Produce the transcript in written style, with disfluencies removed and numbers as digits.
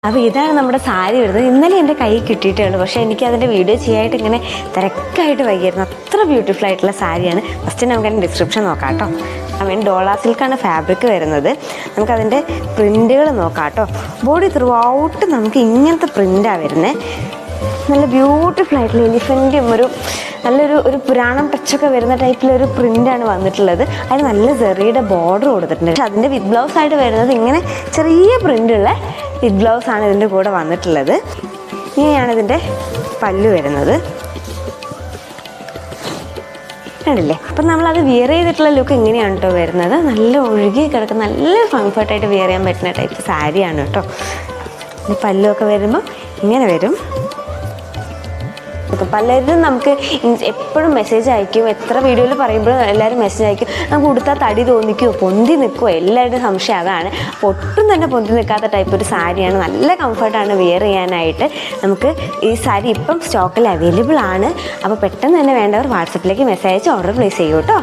അപ്പോൾ ഇതാണ് നമ്മുടെ സാരി വരുന്നത്. ഇന്നലെ എൻ്റെ കയ്യിൽ കിട്ടിയിട്ടേ ഉള്ളൂ, പക്ഷേ എനിക്ക് അതിൻ്റെ വീഡിയോ ചെയ്യാനായിട്ട് ഇങ്ങനെ തിരക്കായിട്ട് വൈകിയായിരുന്നു. അത്ര ബ്യൂട്ടിഫുൾ ആയിട്ടുള്ള സാരിയാണ്. ഫസ്റ്റ് നമുക്ക് അതിൻ്റെ ഡിസ്ക്രിപ്ഷൻ നോക്കാം കേട്ടോ. അവൻ ഡോള സിൽക്കാണ് ഫാബ്രിക് വരുന്നത്. നമുക്കതിൻ്റെ പ്രിൻറ്റുകൾ നോക്കാം കേട്ടോ. ബോഡി ത്രൂ ഔട്ട് നമുക്ക് ഇങ്ങനത്തെ പ്രിൻ്റാണ് വരുന്നത്. നല്ല ബ്യൂട്ടിഫുൾ ആയിട്ടുള്ള എലിഫൻറ്റും നല്ലൊരു പുരാണം ടച്ചൊക്കെ വരുന്ന ടൈപ്പിലൊരു പ്രിൻ്റാണ് വന്നിട്ടുള്ളത്. അതിന് നല്ല ചെറിയുടെ ബോർഡർ കൊടുത്തിട്ടുണ്ട്. പക്ഷെ അതിൻ്റെ വിത്ത് ബ്ലൗസ് ആയിട്ട് വരുന്നത് ഇങ്ങനെ ചെറിയ പ്രിൻ്റുള്ള വിത്ത് ബ്ലൗസാണ് ഇതിൻ്റെ കൂടെ വന്നിട്ടുള്ളത്. ഇങ്ങനെയാണ് ഇതിൻ്റെ പല്ലു വരുന്നത്. കണ്ടില്ലേ? അപ്പം നമ്മളത് വിയർ ചെയ്തിട്ടുള്ള ലുക്ക് ഇങ്ങനെയാണ് കേട്ടോ വരുന്നത്. നല്ല ഒഴുകി കിടക്കുന്ന നല്ല കംഫർട്ടായിട്ട് വിയർ ചെയ്യാൻ പറ്റുന്ന ടൈപ്പ് സാരിയാണ് കേട്ടോ. പല്ലുമൊക്കെ വരുമ്പോൾ ഇങ്ങനെ വരും. പലരും നമുക്ക് എപ്പോഴും മെസ്സേജ് അയക്കും. എത്ര വീഡിയോയിൽ പറയുമ്പോഴും എല്ലാവരും മെസ്സേജ് അയക്കും, നമുക്ക് ഉടുത്താൽ തടി തോന്നിക്കുമോ, പൊന്തി നിൽക്കുമോ, എല്ലാവരുടെയും സംശയം അതാണ്. അപ്പോൾ ഒട്ടും തന്നെ പൊന്തി നിൽക്കാത്ത ടൈപ്പ് ഒരു സാരിയാണ്. നല്ല കംഫർട്ടാണ് വിയർ ചെയ്യാനായിട്ട്. നമുക്ക് ഈ സാരി ഇപ്പം സ്റ്റോക്കിൽ അവൈലബിൾ ആണ്. അപ്പോൾ പെട്ടെന്ന് തന്നെ വേണ്ടവർ വാട്സപ്പിലേക്ക് മെസ്സേജ് അയച്ച് ഓർഡർ പ്ലേസ് ചെയ്യൂ കേട്ടോ.